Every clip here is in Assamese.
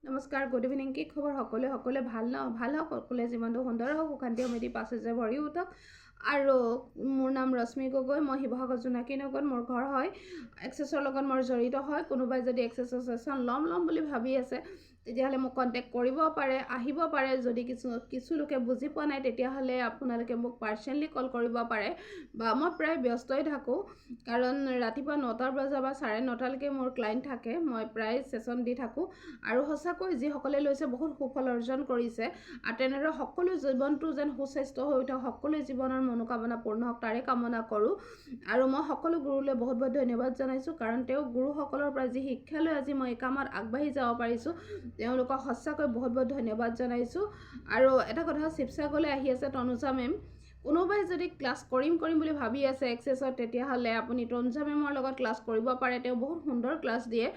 নমস্কাৰ, গুড ইভিনিং। কি খবৰ সকলোৱে ভাল ন? ভাল হওক, সকলোৱে জীৱনটো সুন্দৰ হওক, সুশান্তি সমৃদ্ধি পাচেৰে ভৰি উঠক। আৰু মোৰ নাম ৰশ্মি গগৈ, মই শিৱসাগৰ জোনাকী নগৰত মোৰ ঘৰ হয়। এক্সেছৰ লগত মোৰ জড়িত হয়। কোনোবাই যদি এক্সেছৰ ছেশ্যন ল'ম বুলি ভাবি আছে তেতিয়াহ'লে মোক কণ্টেক্ট কৰিব পাৰে, আহিব পাৰে। যদি কিছু লোকে বুজি পোৱা নাই তেতিয়াহ'লে আপোনালোকে মোক পাৰ্চনেলি কল কৰিব পাৰে, বা মই প্ৰায় ব্যস্তই থাকোঁ, কাৰণ ৰাতিপুৱা 9টাৰ বজা বা 9:30লৈকে মোৰ ক্লাইণ্ট থাকে। মই প্ৰায় ছেশ্যন দি থাকোঁ, আৰু সঁচাকৈ যিসকলে লৈছে বহুত সুফল অৰ্জন কৰিছে। আৰু তেনেদৰে সকলো জীৱনটো যেন সুস্বাস্থ্য হৈ উঠক, সকলো জীৱনৰ মনোকামনা পূৰ্ণ হওক তাৰে কামনা কৰোঁ। আৰু মই সকলো গুৰুলৈ বহুত ধন্যবাদ জনাইছোঁ, কাৰণ তেওঁ গুৰুসকলৰ পৰা যি শিক্ষা লৈ আজি মই এই কামত আগবাঢ়ি যাব পাৰিছোঁ, তেওঁলোকক সঁচাকৈ বহুত ধন্যবাদ জনাইছোঁ। আৰু এটা কথা, শিৱসাগৰলৈ আহি আছে তনুজা মেম। কোনোবাই যদি ক্লাছ কৰিম বুলি ভাবি আছে এক্সেছত, তেতিয়াহ'লে আপুনি তনুজা মেমৰ লগত ক্লাছ কৰিব পাৰে। তেওঁ বহুত সুন্দৰ ক্লাছ দিয়ে।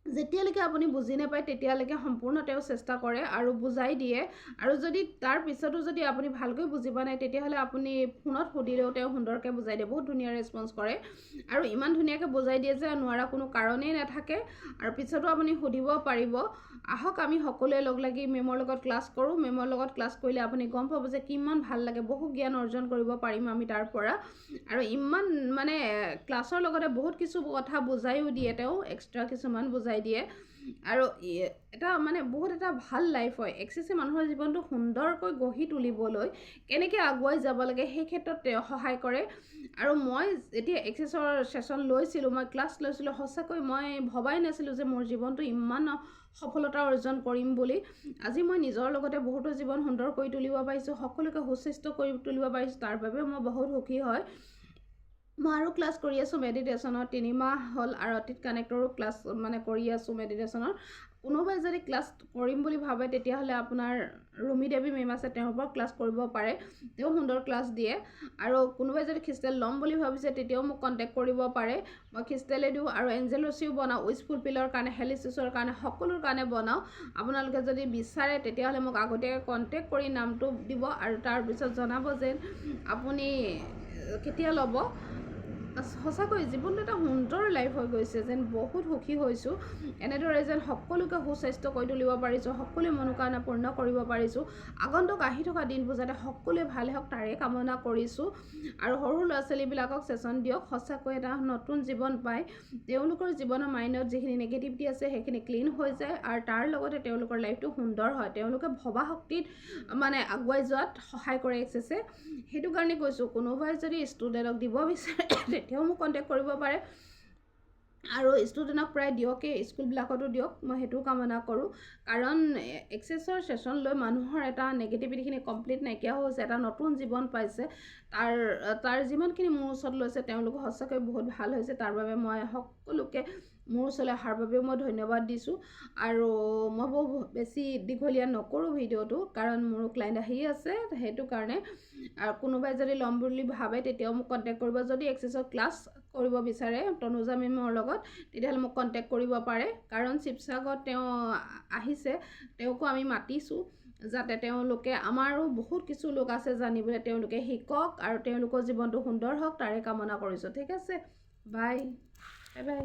যেতিয়ালৈকে আপুনি বুজি নাপায় তেতিয়ালৈকে সম্পূৰ্ণ তেওঁ চেষ্টা কৰে আৰু বুজাই দিয়ে। আৰু যদি তাৰ পিছতো যদি আপুনি ভালকৈ বুজি পোৱা নাই তেতিয়াহ'লে আপুনি ফোনত সুধিলেও তেওঁ সুন্দৰকৈ বুজাই দিয়ে, বহুত ধুনীয়া ৰেছপন্স কৰে। আৰু ইমান ধুনীয়াকৈ বুজাই দিয়ে যে নোৱাৰা কোনো কাৰণেই নাথাকে, আৰু পিছতো আপুনি সুধিব পাৰিব। আহক আমি সকলোৱে লগ লাগি মেমৰ লগত ক্লাছ কৰোঁ। মেমৰ লগত ক্লাছ কৰিলে আপুনি গম পাব যে কিমান ভাল লাগে, বহু জ্ঞান অৰ্জন কৰিব পাৰিম আমি তাৰ পৰা। আৰু ইমান মানে ক্লাছৰ লগতে বহুত কিছু কথা বুজাইও দিয়ে, তেওঁ এক্সট্ৰা কিছুমান বুজাই দিয়ে। আৰু এটা বহুত এটা ভাল লাইফ হয়। এক্সেছে মানুহৰ জীৱনটো সুন্দৰকৈ গঢ়ি তুলিবলৈ কেনেকৈ আগুৱাই যাব লাগে সেই ক্ষেত্ৰত তেওঁ সহায় কৰে। আৰু মই যেতিয়া এক্সেছৰ ছেশ্যন লৈছিলোঁ, মই ক্লাছ লৈছিলোঁ, সঁচাকৈ মই ভবাই নাছিলোঁ যে মোৰ জীৱনটো ইমান সফলতা অৰ্জন কৰিম বুলি। আজি মই নিজৰ লগতে বহুতো জীৱন সুন্দৰ কৰি তুলিব পাৰিছোঁ, সকলোকে সুস্বাস্থ্য কৰি তুলিব পাৰিছোঁ, তাৰ বাবে মই বহুত সুখী হয়। মই আৰু ক্লাছ কৰি আছোঁ মেডিটেশ্যনৰ, 3 মাহ হ'ল আৰতিত কানেক্টৰো ক্লাছ কৰি আছোঁ মেডিটেশ্যনৰ। কোনোবাই যদি ক্লাছ কৰিম বুলি ভাবে তেতিয়াহ'লে আপোনাৰ ৰুমি দেৱী মেম আছে, তেওঁৰ পৰা ক্লাছ কৰিব পাৰে। তেওঁ সুন্দৰ ক্লাছ দিয়ে। আৰু কোনোবাই যদি খ্ৰীষ্টেল ল'ম বুলি ভাবিছে তেতিয়াও মোক কণ্টেক্ট কৰিব পাৰে। মই খ্ৰীষ্টেলে দিওঁ আৰু এঞ্জেল ৰচিও বনাওঁ, উইচ ফুলফিলৰ কাৰণে, হেলিচিছৰ কাৰণে, সকলোৰ কাৰণে বনাওঁ। আপোনালোকে যদি বিচাৰে তেতিয়াহ'লে মোক আগতীয়াকৈ কণ্টেক্ট কৰি নামটো দিব, আৰু তাৰপিছত জনাব যে আপুনি কেতিয়া ল'ব। সঁচাকৈ জীৱনটো এটা সুন্দৰ লাইফ হৈ গৈছে, যেন বহুত সুখী হৈছোঁ। এনেদৰে যেন সকলোকে সুস্বাস্থ্য কৰি তুলিব পাৰিছোঁ, সকলোৱে মনোকামনা পূৰ্ণ কৰিব পাৰিছোঁ। আগন্তুক আহি থকা দিনবোৰ যাতে সকলোৱে ভালে হওক তাৰে কামনা কৰিছোঁ। আৰু সৰু ল'ৰা ছোৱালীবিলাকক ছেশ্যন দিয়ক, সঁচাকৈ এটা নতুন জীৱন পায়। তেওঁলোকৰ জীৱনৰ মাইণ্ডত যিখিনি নেগেটিভিটি আছে সেইখিনি ক্লিন হৈ যায়, আৰু তাৰ লগতে তেওঁলোকৰ লাইফটো সুন্দৰ হয়। তেওঁলোকে ভবা শক্তিত আগুৱাই যোৱাত সহায় কৰে এক্সেছে। সেইটো কাৰণে কৈছোঁ, কোনোবাই যদি ষ্টুডেণ্টক দিব বিচাৰে তেতিয়াও মোক কণ্টেক্ট কৰিব পাৰে। আৰু ষ্টুডেণ্টক প্ৰায় দিয়কেই, স্কুলবিলাকতো দিয়ক, মই সেইটোও কামনা কৰোঁ। কাৰণ এক্সেছৰ ছেশ্যন লৈ মানুহৰ এটা নেগেটিভিটিখিনি কমপ্লিট নাইকিয়া হৈছে, এটা নতুন জীৱন পাইছে। তাৰ যিমানখিনি মোৰ ওচৰত লৈছে তেওঁলোকো সঁচাকৈ বহুত ভাল হৈছে। তাৰ বাবে মই সকলোকে মোৰ ওচৰলৈ অহাৰ বাবেও মই ধন্যবাদ দিছোঁ। আৰু মই বহু বেছি দীঘলীয়া নকৰোঁ ভিডিঅ'টো, কাৰণ মোৰো ক্লাইণ্ট আহি আছে, সেইটো কাৰণে। আৰু কোনোবাই যদি ল'ম বুলি ভাবে তেতিয়াও মোক কণ্টেক্ট কৰিব। যদি এক্সেছৰ ক্লাছ কৰিব বিচাৰে তনুজা মেমৰ লগত তেতিয়াহ'লে মোক কণ্টেক্ট কৰিব পাৰে, কাৰণ শিৱসাগৰত তেওঁ আহিছে, তেওঁকো আমি মাতিছোঁ যাতে তেওঁলোকে, আমাৰো বহুত কিছু লোক আছে জানিবলৈ, তেওঁলোকে শিকক আৰু তেওঁলোকৰ জীৱনটো সুন্দৰ হওক তাৰে কামনা কৰিছোঁ। ঠিক আছে, বাই বাই।